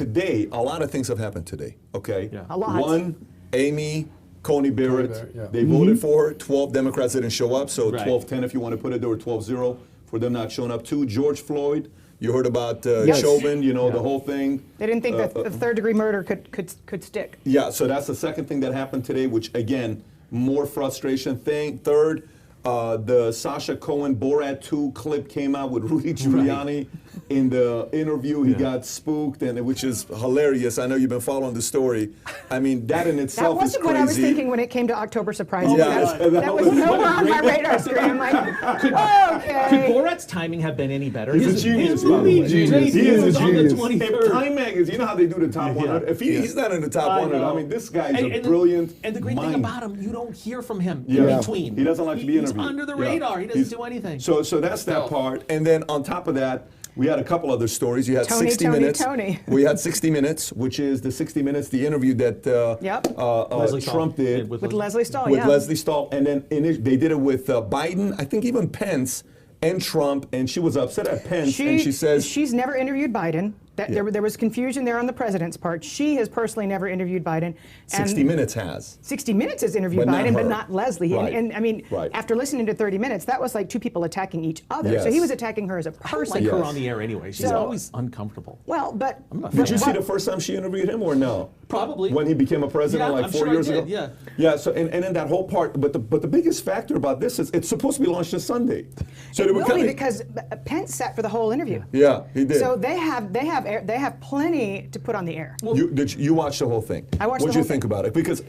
today, a lot of things have happened today, okay? Yeah. A lot. One, Amy Coney Barrett, yeah. they voted for her. 12 Democrats didn't show up, so Right. 12-10 if you want to put it, there were 12-0 for them not showing up. Two, George Floyd, you heard about Yes. Chauvin, the whole thing. They didn't think that the third-degree murder could stick. Yeah, so that's the second thing that happened today, which, again, more frustration thing. Third, the Sacha Cohen Borat 2 clip came out with Rudy Giuliani. In the interview, he got spooked, which is hilarious. I know you've been following the story. I mean, that in itself is crazy. That wasn't what I was thinking when it came to October surprises. Yeah, that was nowhere on my radar screen. I'm like, okay. Could Borat's timing have been any better? He's a genius, His by the movie way. Genius. He is a on the genius. 23rd. If Time Magazine, you know how they do the top 100? If he's not in the top 100, I mean, this guy's a brilliant And the great thing mind. about him, you don't hear from him Yeah. in between. He doesn't like to be interviewed. He's under the Yeah. radar. He doesn't do anything. So that's that part. And then on top of that, we had a couple other stories. You had Tony, 60 Tony, Minutes. Tony. We had 60 Minutes, which is the 60 Minutes, the interview that Trump did With Leslie Stahl, with Leslie Stahl. And then they did it with Biden, I think even Pence and Trump. And she was upset at Pence. And she says she's never interviewed Biden. There was confusion there on the president's part. She has personally never interviewed Biden. 60 Minutes has. 60 Minutes has interviewed But not Biden, but her. not Leslie. Right. And I mean, Right. after listening to 30 Minutes, that was like two people attacking each other. Yes. So he was attacking her as a I don't person. like her on the air anyway. She's So- always uncomfortable. Well, but Did you see the first time she interviewed him or no? Probably. When he became a president, Yeah, like I'm 4 sure I years did, ago? yeah. Yeah, so and then that whole part, but the biggest factor about this is it's supposed to be launched this Sunday. So it they were will be kinda- because Pence sat for the whole interview. Yeah, he did. So they have plenty to put on the air. You watched the whole thing. I watched What'd the you whole think about it? Because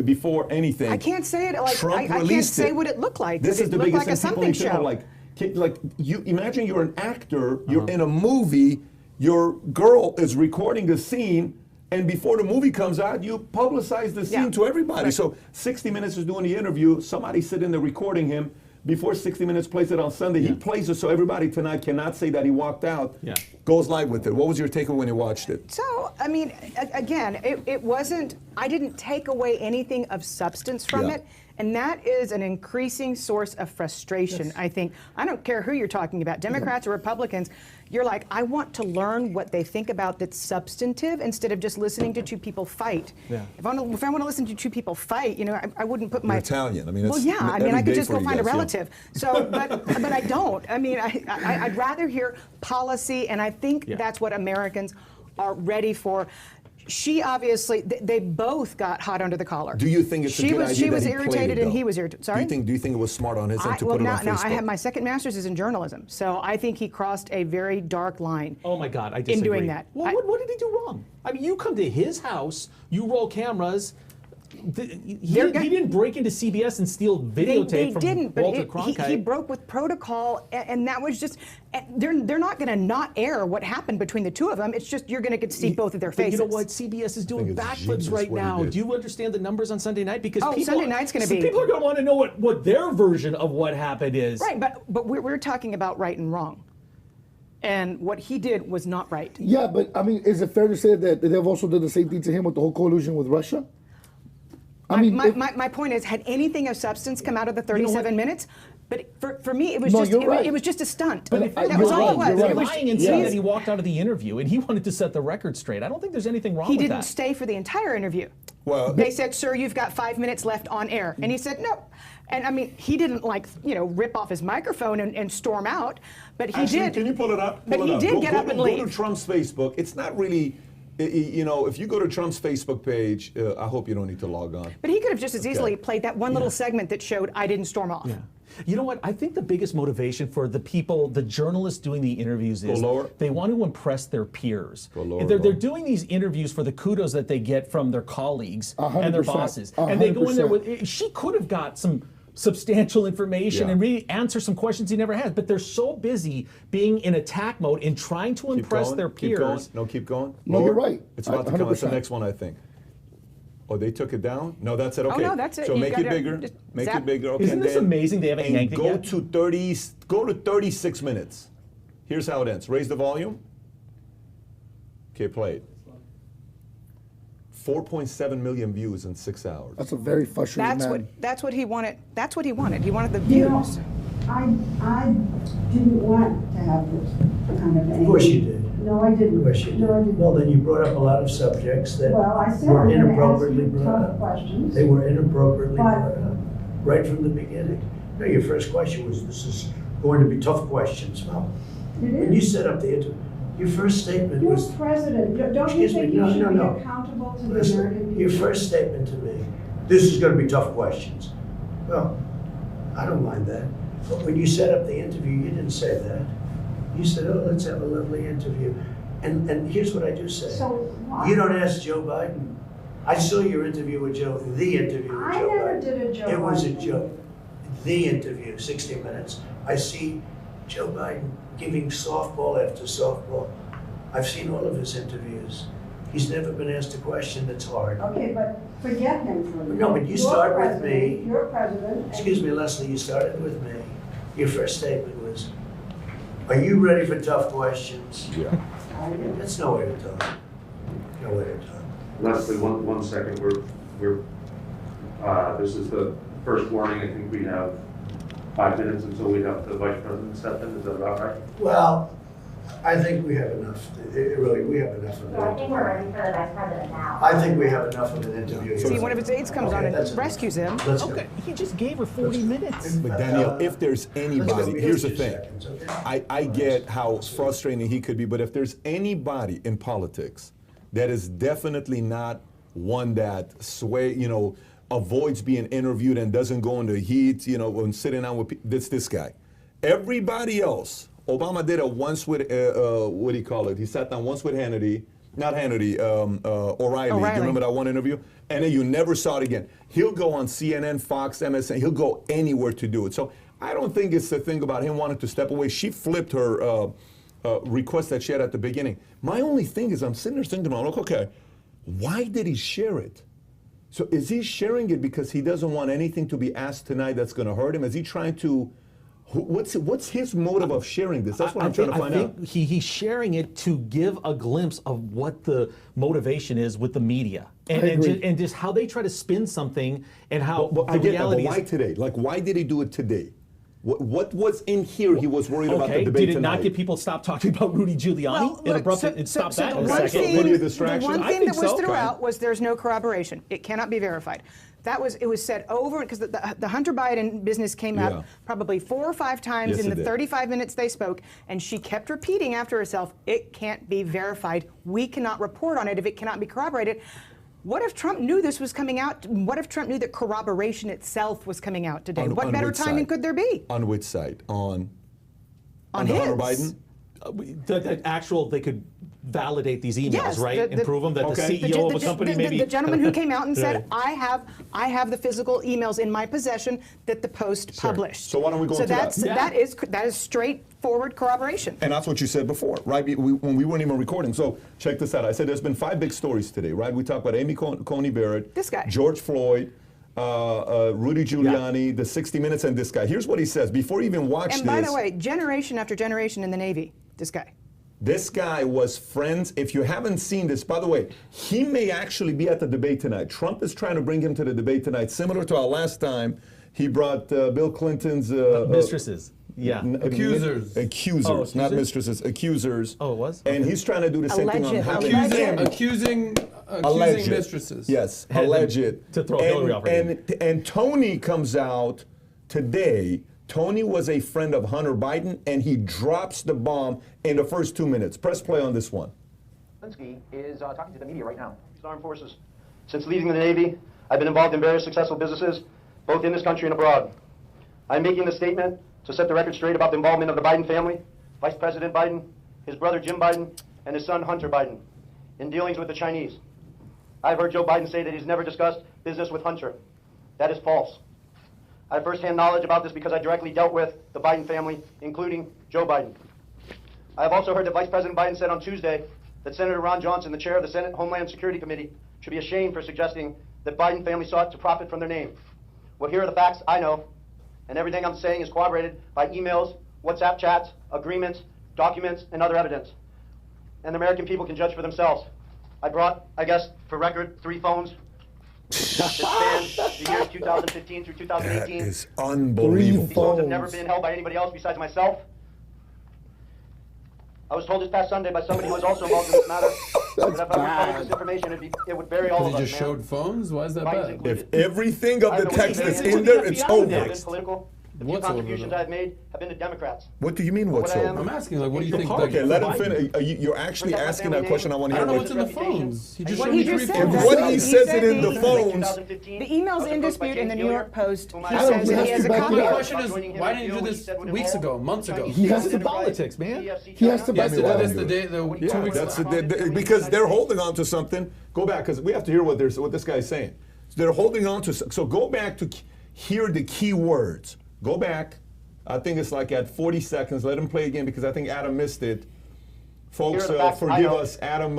before anything, I can't say it like Trump I can't released say it. what it looked like. This is It the looked biggest like a thing people something need to know. show. Like you imagine you're an actor, you're in a movie, your girl is recording a scene, and before the movie comes out, you publicize the scene to everybody. Right. So 60 Minutes is doing the interview, somebody sitting there recording him. Before 60 Minutes plays it on Sunday, he plays it so everybody tonight cannot say that he walked out. Yeah. Goes live with it. What was your takeaway when you watched it? So, I mean, again, it wasn't, I didn't take away anything of substance from Yeah. it. And that is an increasing source of frustration, I think. I don't care who you're talking about, Democrats or Republicans. You're like, I want to learn what they think about that's substantive instead of just listening to two people fight. Yeah. If I want to listen to two people fight, I wouldn't put my... You're Italian. I mean, well, it's yeah. I every mean, I could day just for go you find a guys, yeah. relative. So, but I don't. I mean, I'd rather hear policy, and I think that's what Americans are ready for. She obviously, they both got hot under the collar. Do you think it's a good idea She that was he played irritated it, and though? he was irritated. Sorry? Do you think it was smart on his end to well, put it on now Facebook? I have my second master's is in journalism, so I think he crossed a very dark line. Oh my God, I disagree. In doing that. Well, what did he do wrong? I mean, you come to his house, you roll cameras. He didn't break into CBS and steal videotape They from didn't, Walter but Cronkite. he broke with protocol, and that was just. They're not going to not air what happened between the two of them. It's just you're going to get to see both of their But faces. you know what? CBS is doing it's backflips genius right what he now. did. Do you understand the numbers on Sunday night? Because Sunday night's going to be. People are going to want to know what their version of what happened is. Right, but we're talking about right and wrong. And what he did was not right. Yeah, but I mean, is it fair to say that they've also done the same thing to him with the whole collusion with Russia? I mean, my point is, had anything of substance come out of the 37 minutes? But for me, it was right. it was just a stunt. But that was all it was. They're It was lying and saying that he walked out of the interview and he wanted to set the record straight. I don't think there's anything wrong He with didn't that. stay for the entire interview. Well, They said, "Sir, you've got 5 minutes left on air," and he said, "No." And I mean, he didn't rip off his microphone and storm out, but he Actually, did. Can you pull it up? But he did get up and leave. Go to Trump's Facebook. It's not really, if you go to Trump's Facebook page, I hope you don't need to log on. But he could have just as easily played that one little segment that showed I didn't storm off. Yeah. You know what? I think the biggest motivation for the people, the journalists doing the interviews is they want to impress their peers. They're doing these interviews for the kudos that they get from their colleagues and their 100%, bosses. And they go in there with, she could have got some substantial information and really answer some questions he never had. But they're so busy being in attack mode and trying to impress their peers. Keep going. No, you're right. It's about to come. It's the 100%. next one, I think. Oh, they took it down? No, that's it. Okay. no, that's it. So You make it gotta bigger. just Make zap. it bigger. Okay. Isn't this amazing? They haven't yanked it go yet. go to 36 minutes. Here's how it ends. Raise the volume. Okay, play it. 4.7 million views in 6 hours. That's a very frustrating man. That's what he wanted. That's what he wanted. He wanted the views. I didn't want to have this kind of anger. Of course you did. No, I didn't. Of course you did. No, I didn't. Well, then you brought up a lot of subjects that Well, I said were I'm going to ask inappropriately you brought tough up. questions. They were inappropriately But- brought up right from the beginning. No, your first question was, "This is going to be tough questions." Well, when you set up the interview, your first statement You're was, president. Don't you Excuse me, think you no, should no, be no. accountable to the listen, American people? your first statement to me, "This is going to be tough questions." Well, I don't mind that. But when you set up the interview, you didn't say that. You said, "Oh, let's have a lovely interview." And here's what I do say. So why? You don't ask Joe Biden. I saw your interview with Joe, the interview with I Joe never Biden. did a Joe It was a Biden joke. The interview, 60 Minutes. I see Joe Biden giving softball after softball. I've seen all of his interviews. He's never been asked a question that's hard. Okay, but forget him for a minute. No, but you You're start with president, me. You're president. and- Excuse me, Leslie, you started with me. Your first statement was, "Are you ready for tough questions?" Yeah. I did. That's no way to talk. No way to talk. Leslie, one second. This is the first warning. I think we have 5 minutes until we have the vice president step in. Is that about right? Well, I think we have enough. Really, we have enough of So I think it. we're ready for the vice president now. I think we have enough of an interview. See, one of his aides comes on that's and enough. rescues him. Let's go. Okay, he just gave her 40 minutes. But Danielle, if there's anybody, here's the 2 thing. seconds, okay? I get how frustrating he could be, but if there's anybody in politics that is definitely not one that avoids being interviewed and doesn't go into heat, when sitting down with people, this guy. Everybody else, Obama did it once with, what do you call it? He sat down once with O'Reilly. Do you remember that one interview? And then you never saw it again. He'll go on CNN, Fox, MSN. He'll go anywhere to do it. So I don't think it's the thing about him wanting to step away. She flipped her request that she had at the beginning. My only thing is I'm sitting there thinking, okay, why did he share it? So is he sharing it because he doesn't want anything to be asked tonight that's going to hurt him? Is he trying to... What's his motive of sharing this? That's what I'm trying to find out. I think he's sharing it to give a glimpse of what the motivation is with the media and just how they try to spin something and how I get that, but reality why today? Like, why did he do it today? What was in here he was worried about the Okay, debate did it tonight? not get people to stop talking about Rudy Giuliani? It stopped that in a one second. thing- Maybe a distraction? The one I thing think that was so. throughout was there's no corroboration. It cannot be verified. It was said over, because the Hunter Biden business came Yeah. up probably 4 or 5 times Yes, in it the did. 35 minutes they spoke, and she kept repeating after herself, it can't be verified. We cannot report on it if it cannot be corroborated. What if Trump knew this was coming out? What if Trump knew that corroboration itself was coming out today? What better which timing side? could there be? On which side? On On the his. Hunter Biden? They could validate these emails, Yes, right? And prove them that Okay. the CEO of a company maybe... The gentleman who came out and said, Right. I have the physical emails in my possession that the Post Sure. published. So why don't we go into that? That is straightforward corroboration. And that's what you said before, right? When we weren't even recording. So check this out. I said there's been 5 big stories today, right? We talked about Amy Coney Barrett, This guy. George Floyd, Rudy Giuliani, the 60 Minutes, and this guy. Here's what he says. Before you even watch this. And by the way, generation after generation in the Navy, this guy. This guy was friends. If you haven't seen this, by the way, he may actually be at the debate tonight. Trump is trying to bring him to the debate tonight, similar to our last time. He brought Bill Clinton's mistresses. Yeah. Accusers, Oh, not mistresses, accusers. Oh, it was? And he's trying to do the same thing on Alleged. Alleged mistresses. Yes, Had them alleged. to throw Hillary off her and Tony comes out today. Tony was a friend of Hunter Biden, and he drops the bomb in the first 2 minutes. Press play on this one. Bobulinski is talking to the media right now. Armed forces. Since leaving the Navy, I've been involved in various successful businesses, both in this country and abroad. I'm making this statement to set the record straight about the involvement of the Biden family, Vice President Biden, his brother Jim Biden, and his son Hunter Biden, in dealings with the Chinese. I've heard Joe Biden say that he's never discussed business with Hunter. That is false. I have firsthand knowledge about this because I directly dealt with the Biden family, including Joe Biden. I have also heard that Vice President Biden said on Tuesday that Senator Ron Johnson, the chair of the Senate Homeland Security Committee, should be ashamed for suggesting that Biden family sought to profit from their name. Well, here are the facts I know, and everything I'm saying is corroborated by emails, WhatsApp chats, agreements, documents, and other evidence. And the American people can judge for themselves. I brought, I guess, for record, 3 phones that span the years 2015 through 2018. That is unbelievable. These phones have never been held by anybody else besides myself. I was told this past Sunday by somebody who was also involved in this matter that if I went public this information, it would bury all of us. He just showed phones? Why is that bad? If everything of the text that's in there, it's over. The few contributions I've made have been to Democrats. What do you mean, what's over? I'm asking, like, what do you think? Okay, let him finish. You're actually asking that question. I want to hear. I don't know what's in the phones. He just showed He me just 3 said phones. that. What he says it in the phones. The email's in dispute in the New York Post. He I don't says that he has a think copy The of it. question is, why didn't you do this weeks ago, months ago? He has to Politics, man. He has to back it That's up. the day, the 2 Yeah, weeks that's ago. because they're holding on to something. Go back, because we have to hear what this guy's saying. They're holding on to. So go back to hear the key words. Go back. I think it's like at 40 seconds. Let him play again because I think Adam missed it. Folks, forgive us. Adam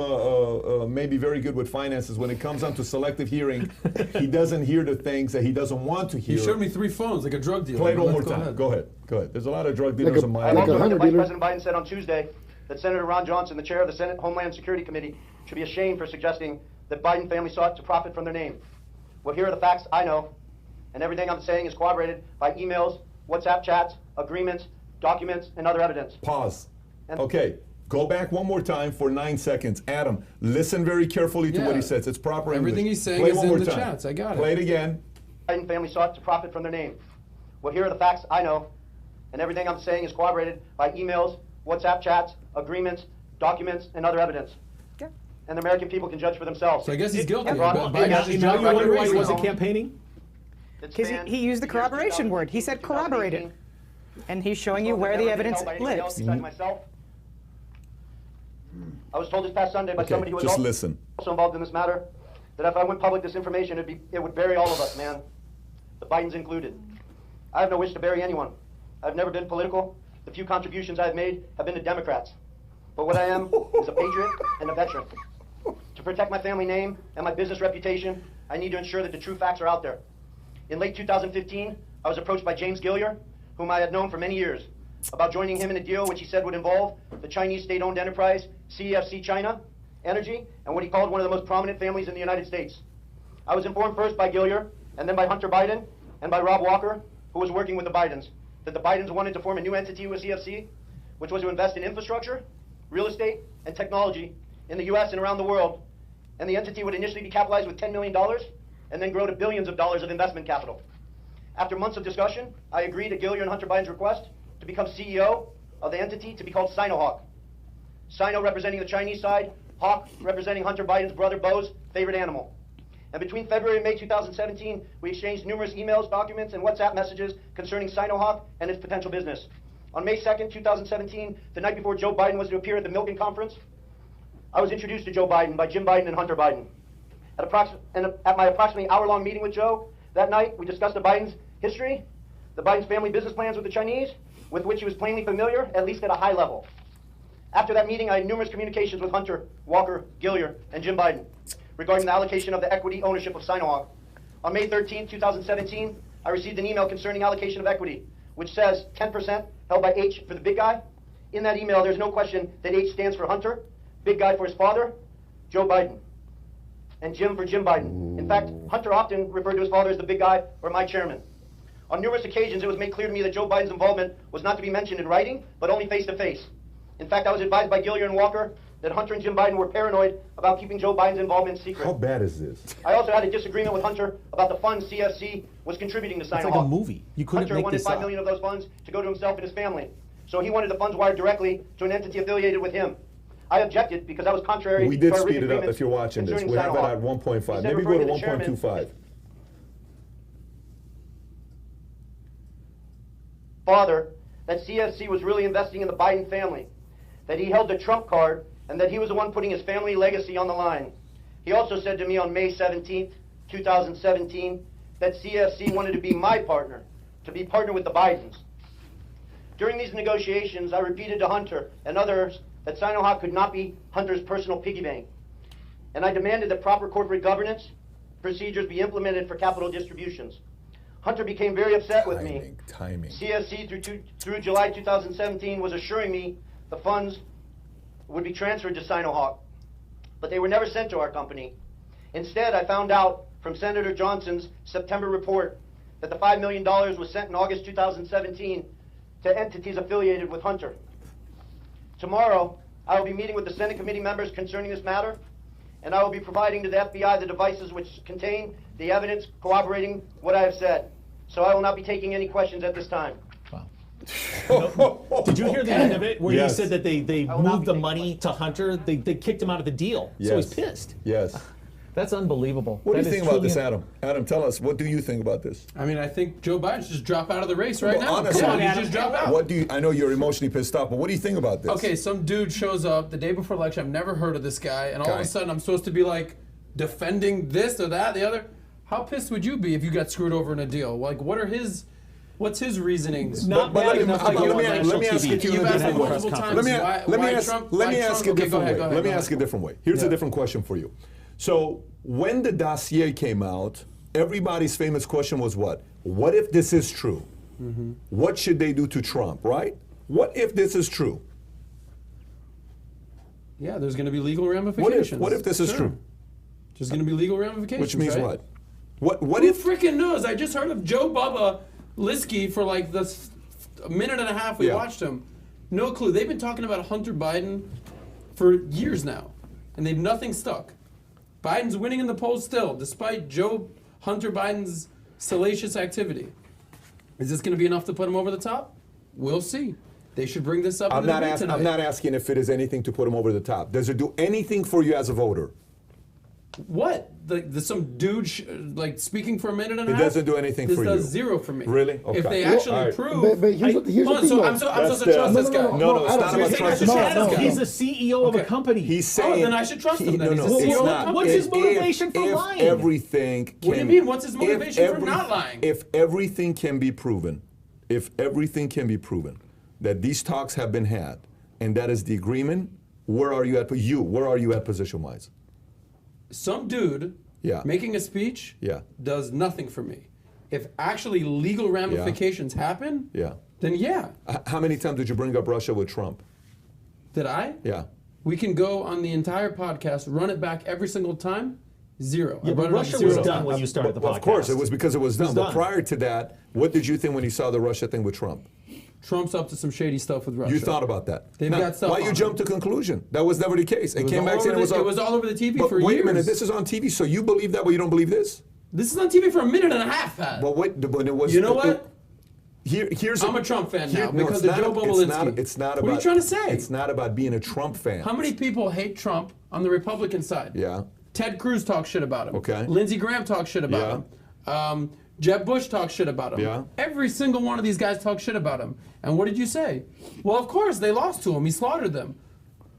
may be very good with finances. When it comes on to selective hearing, he doesn't hear the things that he doesn't want to hear. He showed me 3 phones, like a drug dealer. Play it one more time. Go ahead. There's a lot of drug dealers in I Miami. also heard that Vice President Biden said on Tuesday that Senator Ron Johnson, the chair of the Senate Homeland Security Committee, should be ashamed for suggesting that Biden family sought to profit from their name. Well, here are the facts I know, and everything I'm saying is corroborated by emails, WhatsApp chats, agreements, documents, and other evidence. Pause. Okay. Go back one more time for 9 seconds. Adam, listen very carefully to what he says. It's proper English. Everything he's saying Play is one in more the time. chats. I got it. Play it again. Biden family sought to profit from their name. Well, here are the facts I know, and everything I'm saying is corroborated by emails, WhatsApp chats, agreements, documents, and other evidence. Yeah. And the American people can judge for themselves. So I guess he's guilty. Ron, Biden has his job record why he raised. wasn't campaigning? Because he used the corroboration word. He said corroborated. And he's showing you where the evidence lives. Myself. I was told this past Sunday by somebody who was just listen. also involved in this matter that if I went public this information, it would bury all of us, man. The Bidens included. I have no wish to bury anyone. I've never been political. The few contributions I've made have been to Democrats. But what I am is a patriot and a veteran. To protect my family name and my business reputation, I need to ensure that the true facts are out there. In late 2015, I was approached by James Gilliar, whom I had known for many years, about joining him in a deal which he said would involve the Chinese state-owned enterprise CEFC China Energy and what he called one of the most prominent families in the United States. I was informed first by Gilliar and then by Hunter Biden and by Rob Walker, who was working with the Bidens, that the Bidens wanted to form a new entity with CEFC, which was to invest in infrastructure, real estate, and technology in the U.S. and around the world. And the entity would initially be capitalized with $10 million and then grow to billions of dollars of investment capital. After months of discussion, I agreed to Gilliar and Hunter Biden's request to become CEO of the entity to be called Sinohawk. Sino representing the Chinese side, Hawk representing Hunter Biden's brother Bo's favorite animal. And between February and May 2017, we exchanged numerous emails, documents, and WhatsApp messages concerning Sinohawk and its potential business. On May 2nd, 2017, the night before Joe Biden was to appear at the Milken Conference, I was introduced to Joe Biden by Jim Biden and Hunter Biden. At my approximately hour-long meeting with Joe that night, we discussed the Biden's history, the Biden's family business plans with the Chinese, with which he was plainly familiar, at least at a high level. After that meeting, I had numerous communications with Hunter, Walker, Gilliar, and Jim Biden regarding the allocation of the equity ownership of Sinohawk. On May 13, 2017, I received an email concerning allocation of equity, which says 10% held by H for the big guy. In that email, there's no question that H stands for Hunter, big guy for his father, Joe Biden, and Jim for Jim Biden. In fact, Hunter often referred to his father as the big guy or my chairman. On numerous occasions, it was made clear to me that Joe Biden's involvement was not to be mentioned in writing, but only face-to-face. In fact, I was advised by Gilliar and Walker that Hunter and Jim Biden were paranoid about keeping Joe Biden's involvement secret. How bad is this? I also had a disagreement with Hunter about the funds CFC was contributing to Sinohawk. It's like a movie. You couldn't Hunter make wanted this $5 up. million of those funds to go to himself and his family. So he wanted the funds wired directly to an entity affiliated with him. I objected because I was contrary We did to our speed written it up agreements if you're watching this. concerning We have it Sinohawk. at 1.5. Instead Maybe of go to referring the chairman, 1.25. Father, that CFC was really investing in the Biden family, that he held the Trump card, and that he was the one putting his family legacy on the line. He also said to me on May 17th, 2017, that CFC wanted to be my partner, to be partner with the Bidens. During these negotiations, I repeated to Hunter and others that Sinohawk could not be Hunter's personal piggy bank. And I demanded that proper corporate governance procedures be implemented for capital distributions. Hunter became very upset with me. Timing. CFC through July 2017 was assuring me the funds would be transferred to Sinohawk, but they were never sent to our company. Instead, I found out from Senator Johnson's September report that the $5 million was sent in August 2017 to entities affiliated with Hunter. Tomorrow, I will be meeting with the Senate committee members concerning this matter, and I will be providing to the FBI the devices which contain the evidence corroborating what I have said. So I will not be taking any questions at this time. Did you hear the end of it where Yes. he said that they moved the money to Hunter? They kicked him out of the deal. Yes. So he's pissed. Yes. That's unbelievable. What do That you is think about truly this, Adam? Adam, tell us, what do you think about this? I mean, I think Joe Biden should just drop out of the race right Well, now. honestly, Come on, Adam. just drop out. What do you? I know you're emotionally pissed off, but what do you think about this? Okay, some dude shows up the day before election. I've never heard of this guy, and all of Okay. a sudden I'm supposed to be like defending this or that, the other. How pissed would you be if you got screwed over in a deal? Like, what's his reasonings? Not But bad let me- enough but to go let me- on let national me ask TV. it to you You've in a asked me different way. multiple times. Let me why ask Trump, it a why different Trump? way. Okay, go ahead. Let me go ask it a ahead. different way. Here's Yeah. a different question for you. So when the dossier came out, everybody's famous question was what? What if this is true? Mm-hmm. What should they do to Trump, right? What if this is true? Yeah, there's going to be legal ramifications. What if this is true? There's going to be legal ramifications. Which means right? what? Who If freaking knows? I just heard of Joe Bobulinski for like a minute and a half we Yeah. watched him. No clue. They've been talking about Hunter Biden for years now, and they've nothing stuck. Biden's winning in the polls still, despite Hunter Biden's salacious activity. Is this going to be enough to put him over the top? We'll see. They should bring this up in the debate tonight. I'm not asking if it is anything to put him over the top. Does it do anything for you as a voter? What? There's some dude like speaking for a minute and a It half? doesn't do anything this for does you. zero for me. Really? Okay. If they Well, actually all right. prove... But here's the thing, I'm supposed to trust this guy. No, it's not Adam, about you're saying I trust should this trust guy. this guy? He's the CEO of a company. He's saying. then I should trust him then. No, He's the CEO of the it's not. company. What's his motivation for lying? If everything What do you can- mean? What's his if motivation for not lying? If everything can be proven, that these talks have been had, and that is the agreement, where are you at position-wise? Some dude Yeah. making a speech Yeah. does nothing for me. If actually legal ramifications happen, Yeah. then yeah. How many times did you bring up Russia with Trump? Did I? Yeah. We can go on the entire podcast, run it back every single time. Zero. I Yeah, brought but it up Russia 0 was done times. when you started the Well, podcast. of course, it was because it was done. But done. prior to that, what did you think when you saw the Russia thing with Trump? Trump's up to some shady stuff with Russia. You thought about that. They've Now, got stuff why you on jump to conclusion? That was never the case. It came back saying it was all over the TV But for wait years. a minute, this is on TV, so you believe that, but you don't believe this? This is on TV for a minute and a half, Pat. But wait, but it was. You know what? Here's I'm a Trump fan now no, because it's of Joe not- Bobulinski. It's not What about. are you trying to say? It's not about being a Trump fan. How many people hate Trump on the Republican side? Yeah. Ted Cruz talks shit about him. Okay. Lindsey Graham talks shit about him. Jeb Bush talks shit about him. Yeah. Every single one of these guys talks shit about him. And what did you say? Well, of course, they lost to him. He slaughtered them.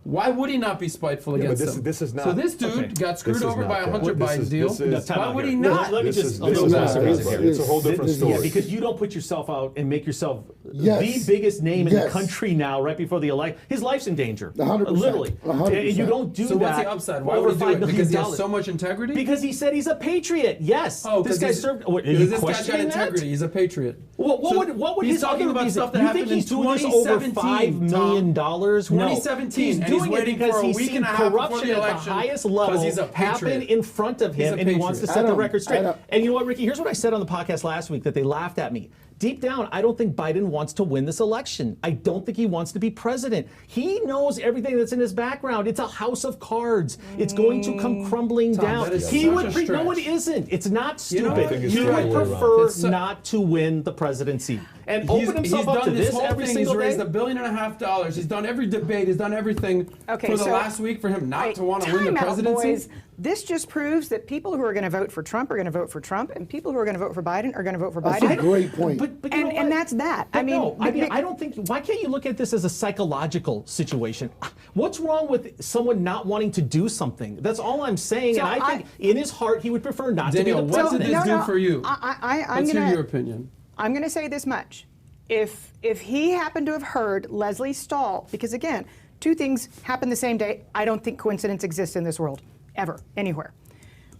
Why would he not be spiteful Yeah, but against them? this is not. So this dude got screwed This is over not by a that. Hunter This Biden is- deal. this is- Why would he No, not? let me This just is a little not more that, serious brother. here. It's a whole different story. Yeah, because you don't put yourself out and make yourself Yes. the biggest name in the Yes. country now, right before the election. His life's in danger. 100%. Literally. 100%. And you don't do So that. what's the upside? Why over would he do $5 it? million. Because he has so much integrity? Because he said he's a patriot. Yes. Oh, this guy served. What, are you because this guy's got questioning that? integrity. He's a patriot. Well, what So would he's his talking other about reason? stuff that You happened think he's in doing this over 2017, $5 million? No. 2017, He's and doing he's waiting it because for a he's week seen and a half before corruption the at the election highest because level he's a happen patriot. in front of He's him, a and he wants to patriot. set the Adam, record straight. Adam. And you know what, Ricky? Here's what I said on the podcast last week that they laughed at me. Deep down, I don't think Biden wants to win this election. I don't think he wants to be president. He knows everything that's in his background. It's a house of cards. It's going to come crumbling down. that is He such would a no, it stretch. isn't. It's not You know stupid. what? I think it's He the would other way around. prefer It's so- not to win the presidency and He's open himself up to done this this whole every thing. single He's raised day. $1.5 billion. He's done every debate. He's done everything Okay, for the so- last week for him not Wait, to want to win the time out, presidency. boys. This just proves that people who are going to vote for Trump are going to vote for Trump, and people who are going to vote for Biden are going to vote for That's Biden. a great point. But you know And what? that's that. But I mean, no, I don't think. Why can't you look at this as a psychological situation? What's wrong with someone not wanting to do something? That's all I'm saying. So and I think in his heart he would prefer not Danielle, to be the what did president. this do for you? I'm What's gonna, your opinion? I'm going to say this much. If he happened to have heard Leslie Stahl, because again, two things happen the same day. I don't think coincidence exists in this world, ever, anywhere.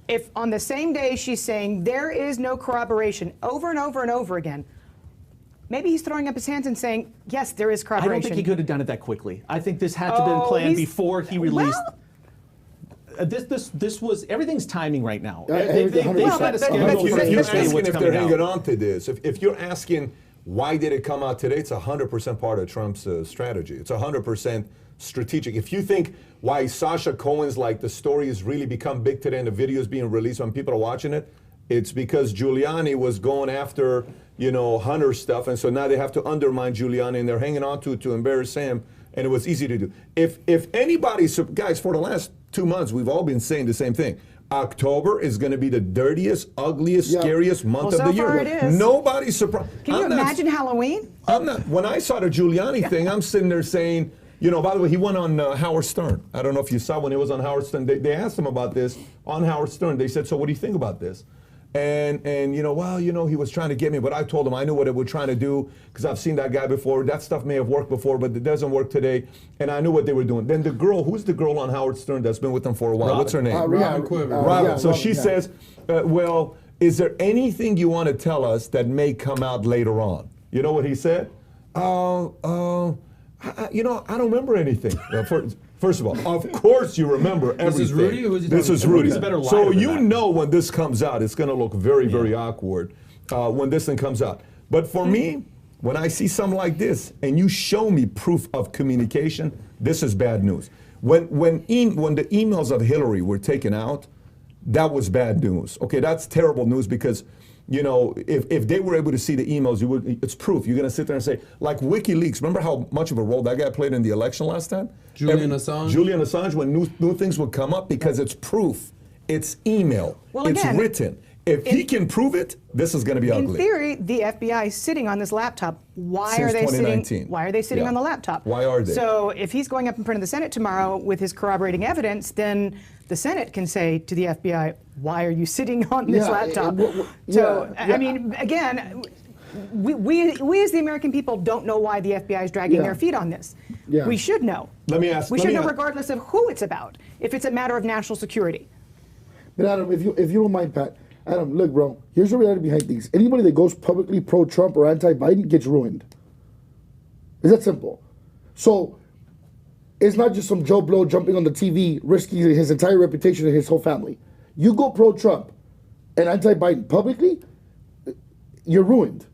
If on the same day she's saying there is no corroboration over and over and over again, maybe he's throwing up his hands and saying, yes, there is I corroboration. don't think he could have done it that quickly. I think this had to have been planned before he released. This was everything's timing right now. They've got a Well, schedule but for If you're Tuesday asking what's if they're coming hanging out. on to this, if you're asking Why did it come out today? It's 100% part of Trump's strategy. It's 100% strategic. If you think why Sasha Cohen's like the story has really become big today and the video is being released when people are watching it, it's because Giuliani was going after, Hunter stuff, and so now they have to undermine Giuliani, and they're hanging on to embarrass him, and it was easy to do. If anybody, guys, for the last 2 months, we've all been saying the same thing. October is going to be the dirtiest, ugliest, scariest month of the year. Far it is. Nobody's surprised. Can you imagine Halloween? When I saw the Giuliani thing, I'm sitting there saying, by the way, he went on Howard Stern. I don't know if you saw when he was on Howard Stern. They asked him about this on Howard Stern. They said, so what do you think about this? And he was trying to get me, but I told him I knew what it was trying to do because I've seen that guy before. That stuff may have worked before, but it doesn't work today. And I knew what they were doing. Then the girl, who's the girl on Howard Stern that's been with them for a while? What's her name? Robin. So she says, well, is there anything you want to tell us that may come out later on? You know what he said? I don't remember anything. First of all, of course you remember everything. This is Rudy? Who is he This is talking Rudy. about? Better lie So than that. when this comes out, it's going to look very, very awkward when this thing comes out. But for me, when I see something like this and you show me proof of communication, this is bad news. When the emails of Hillary were taken out, that was bad news. Okay, that's terrible news because if they were able to see the emails, it's proof. You're going to sit there and say, like WikiLeaks, remember how much of a role that guy played in the election last time? Julian Assange, when new things would come up because it's proof. It's email. It's written. If he can prove it, this is going to be ugly. In theory, the FBI is sitting on this laptop. Why Since are they 2019. sitting? Why are they sitting on the laptop? Why are they? So if he's going up in front of the Senate tomorrow with his corroborating evidence, then the Senate can say to the FBI, "Why are you sitting on this laptop?" I mean, again, we as the American people don't know why the FBI is dragging their feet on this. We should know. Let me ask. We should know regardless of who it's about. If it's a matter of national security. But Adam, if you don't mind, Pat. Adam, look, bro, here's the reality behind things. Anybody that goes publicly pro-Trump or anti-Biden gets ruined. It's that simple. So it's not just some Joe Blow jumping on the TV, risking his entire reputation and his whole family. You go pro-Trump and anti-Biden publicly, you're ruined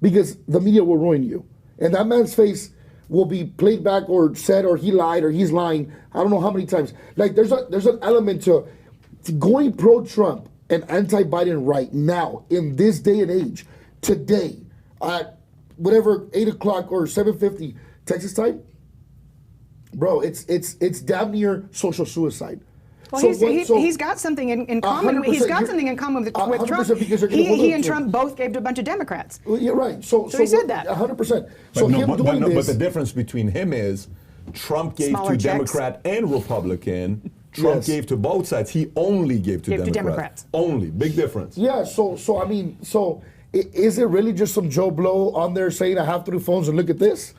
because the media will ruin you. And that man's face will be played back or said or he lied or he's lying. I don't know how many times. Like there's an element to going pro-Trump and anti-Biden right now, in this day and age, today, at whatever, 8 o'clock or 7:50 Texas time, bro, it's damn near social suicide. Well, he's got something in common. He's got something in common with Trump. He and Trump both gave to a bunch of Democrats. Well, you're right. So he said that. 100%. So but the difference between him is Trump gave to Democrat and Republican. Trump gave to both sides. He only gave to Democrats. Only. Big difference. Yeah, so is it really just some Joe Blow on there saying I have 3 phones and look at this?